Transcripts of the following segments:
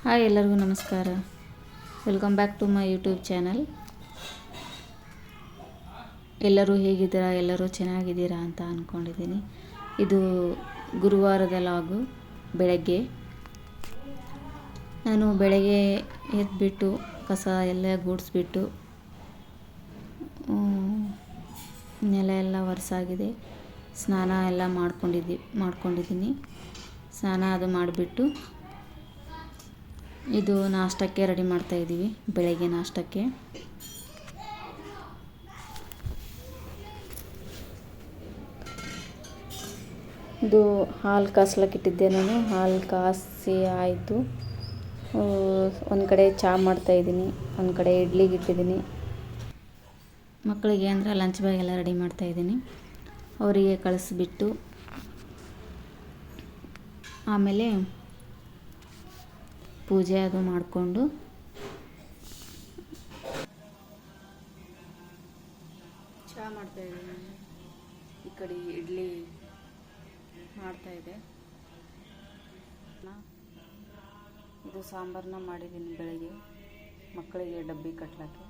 Hi ಎಲ್ಲರಿಗೂ ನಮಸ್ಕಾರ. Welcome back to my YouTube channel. ಎಲ್ಲರೂ ಹೇಗಿದ್ದೀರಾ? ಎಲ್ಲರೂ ಚೆನ್ನಾಗಿದ್ದೀರಾ ಅಂತ ಅಂದ್ಕೊಂಡಿದ್ದೀನಿ. ಇದು ಗುರುವಾರದ ಲಾಗು. ಬೆಳಗ್ಗೆ ನಾನು ಎದ್ಬಿಟ್ಟು ಕಸ ಎಲ್ಲ ಗುಡಿಸ್ಬಿಟ್ಟು ನೆಲ ಎಲ್ಲ ಒರೆಸಾಗಿದೆ. ಸ್ನಾನ ಎಲ್ಲ ಮಾಡ್ಕೊಂಡಿದ್ದೀನಿ. ಸ್ನಾನ ಅದು ಮಾಡಿಬಿಟ್ಟು ಇದು ನಾಷ್ಟಕ್ಕೆ ರೆಡಿ ಮಾಡ್ತಾಯಿದ್ದೀವಿ. ಬೆಳಗ್ಗೆ ನಾಷ್ಟಕ್ಕೆ ಇದು ಹಾಲು ಕಾಸ್ಲಿಕ್ಕಿಟ್ಟಿದ್ದೆ. ನಾನು ಹಾಲು ಕಾಸಿ ಆಯಿತು. ಒಂದು ಕಡೆ ಚಹಾ ಮಾಡ್ತಾಯಿದ್ದೀನಿ, ಒಂದು ಕಡೆ ಇಡ್ಲಿಗೆ ಇಟ್ಟಿದ್ದೀನಿ. ಮಕ್ಕಳಿಗೆ ಅಂದರೆ ಲಂಚ್ ಬ್ಯಾಗ್ ಎಲ್ಲ ರೆಡಿ ಮಾಡ್ತಾಯಿದ್ದೀನಿ. ಅವರಿಗೆ ಕಳಿಸ್ಬಿಟ್ಟು ಆಮೇಲೆ ಪೂಜೆ ಅದು ಮಾಡಿಕೊಂಡು ಚಹಾ ಮಾಡ್ತಾಯಿದ್ದೀನಿ. ಈ ಕಡೆ ಇಡ್ಲಿ ಮಾಡ್ತಾಯಿದ್ದೆ. ಇದು ಸಾಂಬಾರನ್ನ ಮಾಡಿದ್ದೀನಿ ಬೆಳಗ್ಗೆ ಮಕ್ಕಳಿಗೆ ಡಬ್ಬಿ ಕಟ್ಲಿಕ್ಕೆ.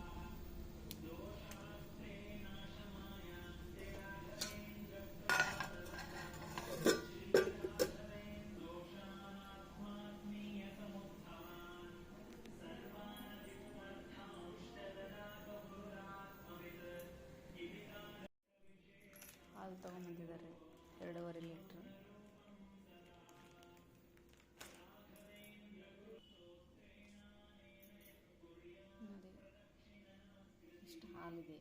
ಹಾಲು ತೊಗೊಂಬಂದಿದ್ದಾರೆ 2.5 ಲೀಟ್ರು. ನೋಡಿ ಇಷ್ಟು ಹಾಲಿದೆ.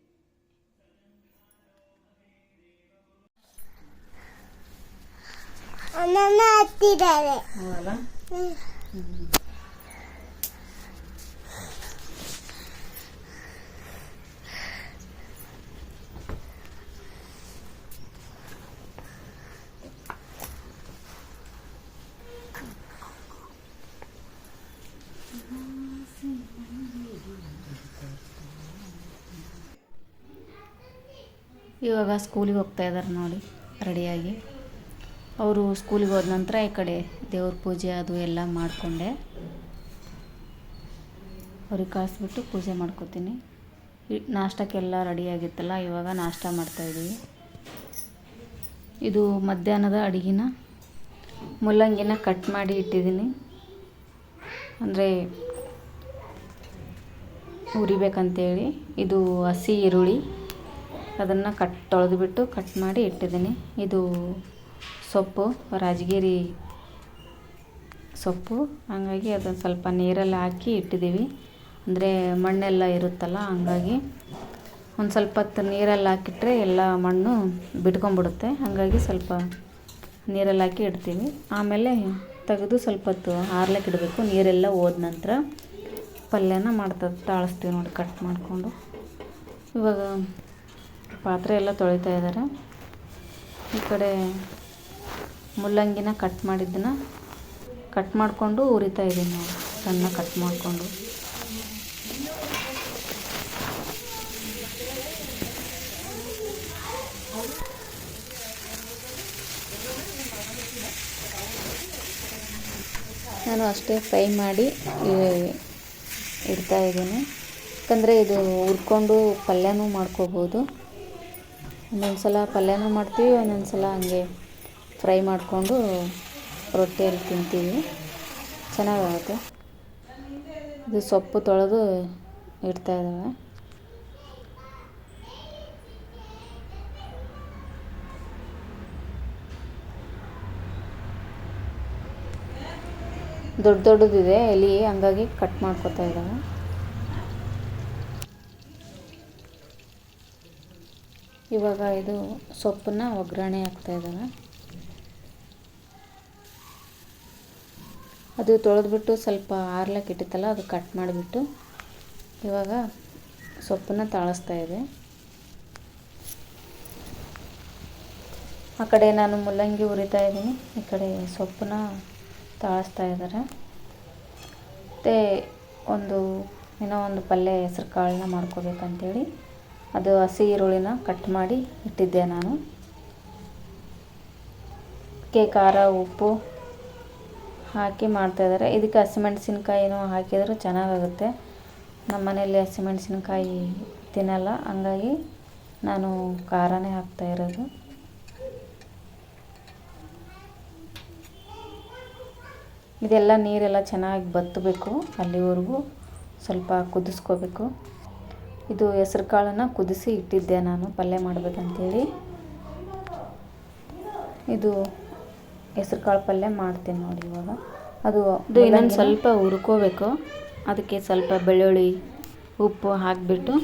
ಹೌದಲ್ಲ? ಇವಾಗ ಸ್ಕೂಲಿಗೆ ಹೋಗ್ತಾ ಇದ್ದಾರೆ ನೋಡಿ ರೆಡಿಯಾಗಿ. ಅವರು ಸ್ಕೂಲಿಗೆ ಹೋದ ನಂತರ ಈ ಕಡೆ ದೇವ್ರ ಪೂಜೆ ಅದು ಎಲ್ಲ ಮಾಡಿಕೊಂಡೆ ಅವ್ರಿಗೆ ಕಳಿಸ್ಬಿಟ್ಟು ಪೂಜೆ ಮಾಡ್ಕೋತೀನಿ. ನಾಷ್ಟಕ್ಕೆಲ್ಲ ರೆಡಿಯಾಗಿತ್ತಲ್ಲ, ಇವಾಗ ನಾಷ್ಟ ಮಾಡ್ತಾಯಿದ್ದೀವಿ. ಇದು ಮಧ್ಯಾಹ್ನದ ಅಡುಗೆನ ಮುಲ್ಲಂಗಿನ ಕಟ್ ಮಾಡಿ ಇಟ್ಟಿದ್ದೀನಿ. ಅಂದರೆ ಉರಿಬೇಕಂತೇಳಿ. ಇದು ಹಸಿ ಈರುಳ್ಳಿ, ಅದನ್ನು ತೊಳೆದುಬಿಟ್ಟು ಕಟ್ ಮಾಡಿ ಇಟ್ಟಿದ್ದೀನಿ. ಇದು ಸೊಪ್ಪು, ರಾಜಗಿರಿ ಸೊಪ್ಪು. ಹಾಗಾಗಿ ಅದನ್ನು ಸ್ವಲ್ಪ ನೀರಲ್ಲಿ ಹಾಕಿ ಇಟ್ಟಿದ್ದೀವಿ. ಅಂದರೆ ಮಣ್ಣೆಲ್ಲ ಇರುತ್ತಲ್ಲ, ಹಂಗಾಗಿ ಒಂದು ಸ್ವಲ್ಪ ಹೊತ್ತು ನೀರಲ್ಲಿ ಹಾಕಿಟ್ರೆ ಎಲ್ಲ ಮಣ್ಣು ಬಿಟ್ಕೊಂಡ್ಬಿಡುತ್ತೆ. ಹಾಗಾಗಿ ಸ್ವಲ್ಪ ನೀರಲ್ಲಿ ಹಾಕಿ ಇಡ್ತೀವಿ. ಆಮೇಲೆ ತೆಗೆದು ಸ್ವಲ್ಪ ಹೊತ್ತು ಆರ್ಲಿಕ್ಕೆ ಇಡಬೇಕು. ನೀರೆಲ್ಲ ಹೋದ ನಂತರ ಪಲ್ಯನ ತಾಳಿಸ್ತೀವಿ ನೋಡಿ ಕಟ್ ಮಾಡಿಕೊಂಡು. ಇವಾಗ ಪಾತ್ರೆ ಎಲ್ಲ ತೊಳಿತಾ ಇದ್ದಾರೆ. ಈ ಕಡೆ ಮುಲ್ಲಂಗಿನ ಕಟ್ ಮಾಡಿಕೊಂಡು ಉರಿತಾ ಇದ್ದೀನಿ ನೋಡಿ, ಸಣ್ಣ ಕಟ್ ಮಾಡಿಕೊಂಡು. ನಾನು ಅಷ್ಟೇ ಫ್ರೈ ಮಾಡಿ ಇಡ್ತಾ ಇದ್ದೀನಿ. ಯಾಕಂದರೆ ಇದು ಹುರ್ಕೊಂಡು ಪಲ್ಯನೂ ಮಾಡ್ಕೋಬೋದು. ಒಂದೊಂದು ಸಲ ಪಲ್ಯನೂ ಮಾಡ್ತೀವಿ, ಒಂದೊಂದು ಸಲ ಹಂಗೆ ಫ್ರೈ ಮಾಡಿಕೊಂಡು ರೊಟ್ಟಿಯಲ್ಲಿ ತಿಂತೀವಿ, ಚೆನ್ನಾಗಾಗುತ್ತೆ. ಇದು ಸೊಪ್ಪು ತೊಳೆದು ಇಡ್ತಾ ಇದ್ದಾವೆ. ದೊಡ್ಡದಿದೆ ಎಲೆ, ಹಂಗಾಗಿ ಕಟ್ ಮಾಡ್ಕೊತಾ ಇದ್ದಾವೆ. ಇವಾಗ ಇದು ಸೊಪ್ಪನ್ನ ಒಗ್ಗರಣೆ ಹಾಕ್ತಾ ಇದ್ದಾವೆ. ಅದು ತೊಳೆದ್ಬಿಟ್ಟು ಸ್ವಲ್ಪ ಆರ್ಲಕ್ಕೆ ಇಟ್ಟಿತ್ತಲ್ಲ, ಅದು ಕಟ್ ಮಾಡಿಬಿಟ್ಟು ಇವಾಗ ಸೊಪ್ಪನ್ನ ತಾಳಿಸ್ತಾ ಇದೆ. ಆ ಕಡೆ ನಾನು ಮುಲ್ಲಂಗಿ ಹುರಿತಾ ಇದ್ದೀನಿ, ಈ ಕಡೆ ಸೊಪ್ಪನ್ನ ತಾಳಿಸ್ತಾ ಇದ್ದಾರೆ. ಮತ್ತು ಇನ್ನೂ ಒಂದು ಪಲ್ಯ ಹೆಸ್ರು ಕಾಳನ್ನ ಮಾಡ್ಕೋಬೇಕಂತೇಳಿ ಅದು ಹಸಿ ಈರುಳ್ಳಿನ ಕಟ್ ಮಾಡಿ ಇಟ್ಟಿದ್ದೆ ನಾನು. ಖಾರ, ಉಪ್ಪು ಹಾಕಿ ಮಾಡ್ತಾಯಿದ್ದಾರೆ. ಇದಕ್ಕೆ ಹಸಿಮೆಣ್ಸಿನ್ಕಾಯಿನೂ ಹಾಕಿದರೂ ಚೆನ್ನಾಗಾಗುತ್ತೆ. ನಮ್ಮ ಮನೆಯಲ್ಲಿ ಹಸಿಮೆಣ್ಸಿನ್ಕಾಯಿ ತಿನ್ನಲ್ಲ, ಹಂಗಾಗಿ ನಾನು ಖಾರನೇ ಹಾಕ್ತಾಯಿರೋದು. ಇದೆಲ್ಲ ನೀರೆಲ್ಲ ಚೆನ್ನಾಗಿ ಬತ್ತಬೇಕು, ಅಲ್ಲಿವರೆಗೂ ಸ್ವಲ್ಪ ಕುದಿಸ್ಕೋಬೇಕು. ಇದು ಹೆಸ್ರು ಕಾಳನ್ನು ಕುದಿಸಿ ಇಟ್ಟಿದ್ದೆ ನಾನು ಪಲ್ಯ ಮಾಡಬೇಕಂತೇಳಿ. ಇದು ಹೆಸ್ರು ಕಾಳು ಪಲ್ಯ ಮಾಡ್ತೀನಿ ನೋಡಿ ಇವಾಗ. ಅದು ಇನ್ನೊಂದು ಸ್ವಲ್ಪ ಹುರ್ಕೋಬೇಕು. ಅದಕ್ಕೆ ಸ್ವಲ್ಪ ಬೆಳ್ಳುಳ್ಳಿ, ಉಪ್ಪು ಹಾಕಿಬಿಟ್ಟು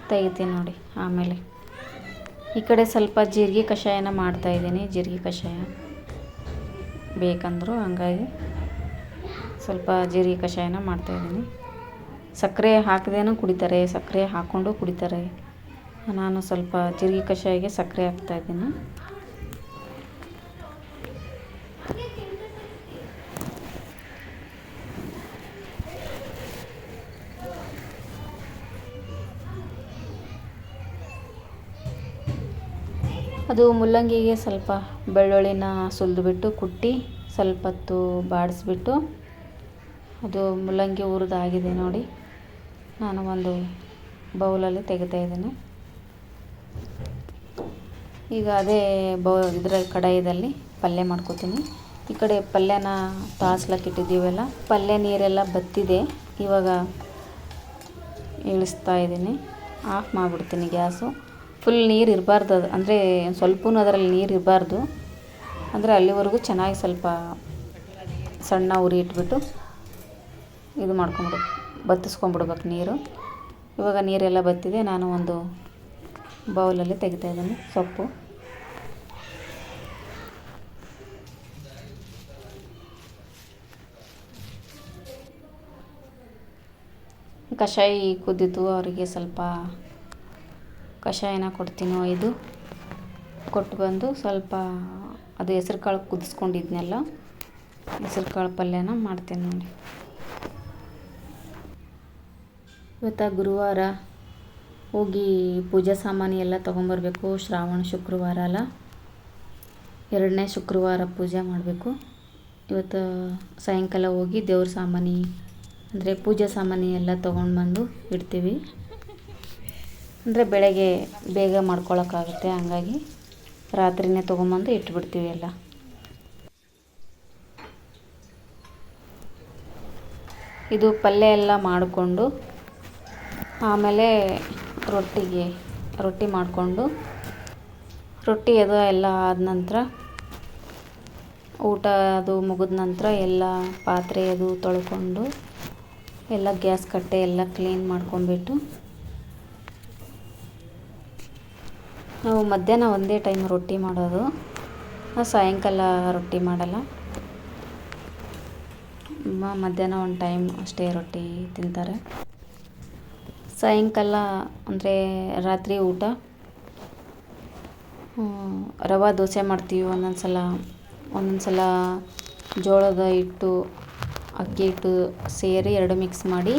ತೆಗಿತೀನಿ ನೋಡಿ. ಆಮೇಲೆ ಈ ಕಡೆ ಸ್ವಲ್ಪ ಜೀರಿಗೆ ಕಷಾಯನ ಮಾಡ್ತಾಯಿದ್ದೀನಿ. ಜೀರಿಗೆ ಕಷಾಯ ಬೇಕಂದರು, ಹಂಗಾಗಿ ಸ್ವಲ್ಪ ಜೀರಿಗೆ ಕಷಾಯನ ಮಾಡ್ತಾಯಿದ್ದೀನಿ. ಸಕ್ಕರೆ ಹಾಕದೇನೂ ಕುಡಿತಾರೆ, ಸಕ್ಕರೆ ಹಾಕ್ಕೊಂಡು ಕುಡಿತಾರೆ. ನಾನು ಸ್ವಲ್ಪ ಜೀರಿಗೆ ಕಷಾಯಕ್ಕೆ ಸಕ್ಕರೆ ಹಾಕ್ತಾಯಿದ್ದೀನಿ. ಅದು ಮುಲ್ಲಂಗಿಗೆ ಸ್ವಲ್ಪ ಬೆಳ್ಳುಳ್ಳಿನ ಸುಲಿದ್ಬಿಟ್ಟು ಕುಟ್ಟಿ ಸ್ವಲ್ಪ ಹೊತ್ತು ಬಾಡಿಸ್ಬಿಟ್ಟು, ಅದು ಮುಲ್ಲಂಗಿ ಹುರಿದಾಗಿದೆ ನೋಡಿ. ನಾನು ಒಂದು ಬೌಲಲ್ಲಿ ತೆಗಿತಾ ಇದ್ದೀನಿ. ಈಗ ಅದೇ ಇದರ ಕಡಾಯಿದಲ್ಲಿ ಪಲ್ಯ ಮಾಡ್ಕೋತೀನಿ. ಈ ಕಡೆ ಪಲ್ಯನ ತಾಳ್ಸ್ಲಕ್ಕೆ ಇಟ್ಟಿದ್ದೀವಲ್ಲ, ಪಲ್ಯ ನೀರೆಲ್ಲ ಬತ್ತಿದೆ. ಇವಾಗ ಇಳಿಸ್ತಾ ಇದ್ದೀನಿ. ಆಫ್ ಮಾಡಿಬಿಡ್ತೀನಿ ಗ್ಯಾಸು. ಫುಲ್ ನೀರು ಇರಬಾರ್ದು, ಅದು ಅಂದರೆ ಸ್ವಲ್ಪನೂ ಅದರಲ್ಲಿ ನೀರು ಇರಬಾರ್ದು. ಅಂದರೆ ಅಲ್ಲಿವರೆಗೂ ಚೆನ್ನಾಗಿ ಸ್ವಲ್ಪ ಸಣ್ಣ ಉರಿ ಇಟ್ಬಿಟ್ಟು ಇದು ಬತ್ತಿಸ್ಕೊಂಬಿಡ್ಬೇಕು ನೀರು. ಇವಾಗ ನೀರೆಲ್ಲ ಬತ್ತಿದೆ. ನಾನು ಒಂದು ಬೌಲಲ್ಲಿ ತೆಗಿತಾ ಇದ್ದೀನಿ ಸೊಪ್ಪು. ಕಷಾಯ ಕುದ್ದಿದ್ದು ಅವರಿಗೆ ಸ್ವಲ್ಪ ಕಷಾಯನ ಕೊಡ್ತೀನಿ. ಇದು ಕೊಟ್ಟು ಬಂದು ಸ್ವಲ್ಪ ಅದು ಹೆಸ್ರು ಕಾಳು ಕುದಿಸ್ಕೊಂಡಿದ್ನೆಲ್ಲ ಹೆಸ್ರು ಕಾಳು ಪಲ್ಯನ ಮಾಡ್ತೀನಿ ನೋಡಿ. ಇವತ್ತು ಗುರುವಾರ, ಹೋಗಿ ಪೂಜಾ ಸಾಮಾನು ಎಲ್ಲ ತೊಗೊಂಬರ್ಬೇಕು. ಶ್ರಾವಣ ಶುಕ್ರವಾರ ಅಲ್ಲ, 2ನೇ ಶುಕ್ರವಾರ ಪೂಜೆ ಮಾಡಬೇಕು. ಇವತ್ತು ಸಾಯಂಕಾಲ ಹೋಗಿ ದೇವ್ರ ಸಾಮಾನು ಅಂದರೆ ಪೂಜಾ ಸಾಮಾನು ಎಲ್ಲ ತೊಗೊಂಡು ಬಂದು ಇಡ್ತೀವಿ. ಅಂದರೆ ಬೆಳಗ್ಗೆ ಬೇಗ ಮಾಡ್ಕೊಳಕ್ಕಾಗುತ್ತೆ, ಹಂಗಾಗಿ ರಾತ್ರಿನೇ ತೊಗೊಂಬಂದು ಇಟ್ಬಿಡ್ತೀವಿ ಎಲ್ಲ. ಇದು ಪಲ್ಯ ಎಲ್ಲ ಮಾಡಿಕೊಂಡು ಆಮೇಲೆ ರೊಟ್ಟಿ ಮಾಡಿಕೊಂಡು, ರೊಟ್ಟಿ ಅದು ಎಲ್ಲ ಆದ ನಂತರ, ಊಟ ಅದು ಮುಗಿದ ನಂತರ ಎಲ್ಲ ಪಾತ್ರೆ ಅದು ತೊಳ್ಕೊಂಡು ಎಲ್ಲ ಗ್ಯಾಸ್ ಕಟ್ಟೆ ಎಲ್ಲ ಕ್ಲೀನ್ ಮಾಡ್ಕೊಂಡ್ಬಿಟ್ಟು, ನಾವು ಮಧ್ಯಾಹ್ನ ಒಂದೇ ಟೈಮ್ ರೊಟ್ಟಿ ಮಾಡೋದು, ಸಾಯಂಕಾಲ ರೊಟ್ಟಿ ಮಾಡಲ್ಲ. ಮಧ್ಯಾಹ್ನ ಒಂದು ಟೈಮ್ ಅಷ್ಟೇ ರೊಟ್ಟಿ ತಿಂತಾರೆ. ಸಾಯಂಕಾಲ ಅಂದರೆ ರಾತ್ರಿ ಊಟ ರವೆ ದೋಸೆ ಮಾಡ್ತೀವಿ. ಒಂದೊಂದು ಸಲ ಜೋಳದ ಹಿಟ್ಟು, ಅಕ್ಕಿ ಹಿಟ್ಟು ಸೇರಿ 2 ಮಿಕ್ಸ್ ಮಾಡಿ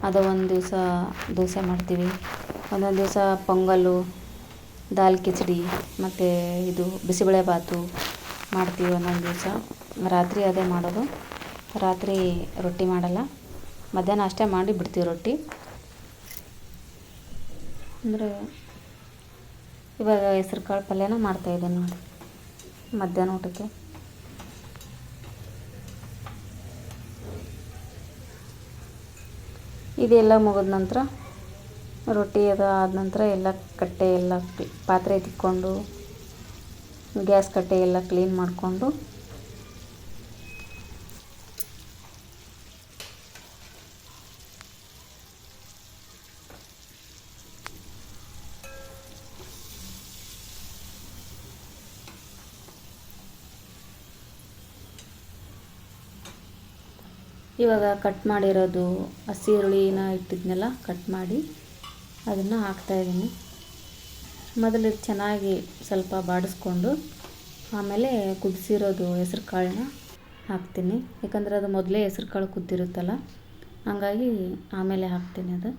ಅದು ಒಂದು ದಿವಸ ದೋಸೆ ಮಾಡ್ತೀವಿ. ಒಂದೊಂದು ದಿವಸ ಪೊಂಗಲ್ಲು, ದಾಲ್ ಕಿಚಡಿ ಮತ್ತು ಇದು ಬಿಸಿಬೇಳೆ ಬಾತು ಮಾಡ್ತೀವಿ. ಒಂದೊಂದು ದಿವಸ ರಾತ್ರಿ ಅದೇ ಮಾಡೋದು. ರಾತ್ರಿ ರೊಟ್ಟಿ ಮಾಡಲ್ಲ, ಮಧ್ಯಾಹ್ನ ಅಷ್ಟೇ ಮಾಡಿ ಬಿಡ್ತೀವಿ ರೊಟ್ಟಿ. ಅಂದರೆ ಇವಾಗ ಹೆಸ್ರು ಕಾಳು ಪಲ್ಯನ ಮಾಡ್ತಾಯಿದ್ದೀನಿ ನೋಡಿ ಮಧ್ಯಾಹ್ನ ಊಟಕ್ಕೆ. ಇದೆಲ್ಲ ಮುಗಿದ ನಂತರ, ರೊಟ್ಟಿ ಅದು ಆದ ನಂತರ ಎಲ್ಲ ಕಟ್ಟೆ ಎಲ್ಲ ಪಾತ್ರೆ ತಿಕ್ಕೊಂಡು ಗ್ಯಾಸ್ ಕಟ್ಟೆ ಎಲ್ಲ ಕ್ಲೀನ್ ಮಾಡಿಕೊಂಡು ಇವಾಗ ಕಟ್ ಮಾಡಿರೋದು ಹಸಿ ಈರುಳ್ಳಿನ ಇಟ್ಟಿದ್ನೆಲ್ಲ ಕಟ್ ಮಾಡಿ ಅದನ್ನು ಹಾಕ್ತಾಯಿದ್ದೀನಿ. ಮೊದಲು ಚೆನ್ನಾಗಿ ಸ್ವಲ್ಪ ಬಾಡಿಸ್ಕೊಂಡು ಆಮೇಲೆ ಕುದಿಸಿರೋದು ಹೆಸ್ರು ಕಾಳನ್ನ ಹಾಕ್ತೀನಿ. ಯಾಕಂದರೆ ಅದು ಮೊದಲೇ ಹೆಸ್ರು ಕಾಳು ಕುದ್ದಿರುತ್ತಲ್ಲ, ಹಂಗಾಗಿ ಆಮೇಲೆ ಹಾಕ್ತೀನಿ ಅದು.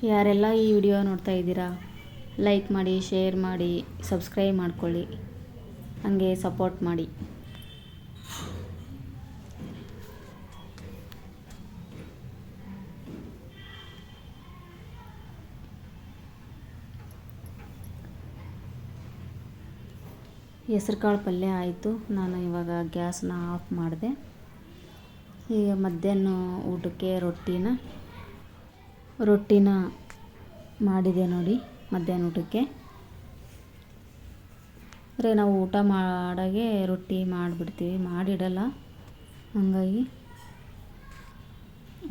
ಯಾರೆಲ್ಲ ಈ ವಿಡಿಯೋ ನೋಡ್ತಾ ಇದ್ದೀರಾ, ಲೈಕ್ ಮಾಡಿ, ಶೇರ್ ಮಾಡಿ, ಸಬ್ಸ್ಕ್ರೈಬ್ ಮಾಡ್ಕೊಳ್ಳಿ, ಹಾಗೆ ಸಪೋರ್ಟ್ ಮಾಡಿ. ಹೆಸ್ರು ಕಾಳು ಪಲ್ಯ ಆಯಿತು. ನಾನು ಇವಾಗ ಗ್ಯಾಸ್ನ ಆಫ್ ಮಾಡಿದೆ. ಈಗ ಮಧ್ಯಾಹ್ನ ಊಟಕ್ಕೆ ರೊಟ್ಟಿನ ಮಾಡಿದೆ ನೋಡಿ. ಮಧ್ಯಾಹ್ನ ಊಟಕ್ಕೆ ಅಂದರೆ ನಾವು ಊಟ ಮಾಡಾಗೆ ರೊಟ್ಟಿ ಮಾಡಿಬಿಡ್ತೀವಿ, ಮಾಡಿಡಲ್ಲ. ಹಾಗಾಗಿ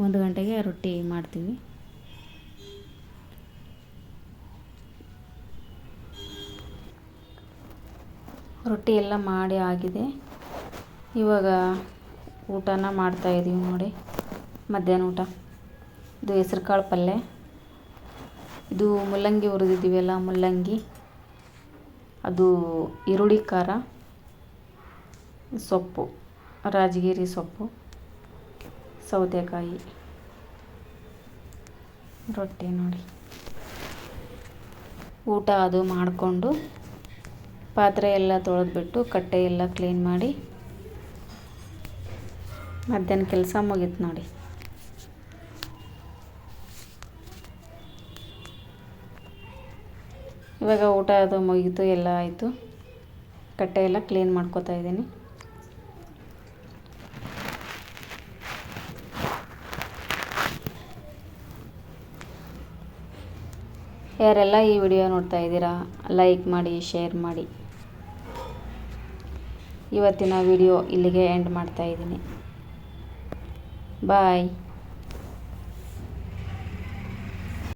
1 ಗಂಟೆಗೆ ರೊಟ್ಟಿ ಮಾಡ್ತೀವಿ. ರೊಟ್ಟಿ ಎಲ್ಲ ಮಾಡಿ ಆಗಿದೆ. ಇವಾಗ ಊಟನ ಮಾಡ್ತಾಯಿದ್ದೀವಿ ನೋಡಿ. ಮಧ್ಯಾಹ್ನ ಊಟ ಇದು ಹೆಸ್ರು ಕಾಳು ಪಲ್ಯ, ಇದು ಮುಲ್ಲಂಗಿ ಹುರಿದಿದ್ದೀವಲ್ಲ, ಮುಲ್ಲಂಗಿ, ಅದು ಈರುಳ್ಳಿ ಖಾರ, ಸೊಪ್ಪು, ರಾಜಗಿರಿ ಸೊಪ್ಪು, ಸೌತೆಕಾಯಿ, ರೊಟ್ಟಿ ನೋಡಿ. ಊಟ ಅದು ಮಾಡಿಕೊಂಡು ಪಾತ್ರೆ ಎಲ್ಲ ತೊಳೆದ್ಬಿಟ್ಟು ಕಟ್ಟೆ ಎಲ್ಲ ಕ್ಲೀನ್ ಮಾಡಿ ಮಧ್ಯಾಹ್ನ ಕೆಲಸ ಮುಗೀತು ನೋಡಿ. ಇವಾಗ ಊಟ ಅದು ಮುಗೀತು, ಎಲ್ಲ ಆಯಿತು. ಕಟ್ಟೆ ಎಲ್ಲ ಕ್ಲೀನ್ ಮಾಡ್ಕೊತಾ ಇದ್ದೀನಿ. ಯಾರೆಲ್ಲ ಈ ವಿಡಿಯೋ ನೋಡ್ತಾ ಇದ್ದೀರಾ, ಲೈಕ್ ಮಾಡಿ, ಶೇರ್ ಮಾಡಿ. ಇವತ್ತಿನ ವಿಡಿಯೋ ಇಲ್ಲಿಗೆ ಎಂಡ್ ಮಾಡ್ತಾ ಇದ್ದೀನಿ. ಬಾಯ್.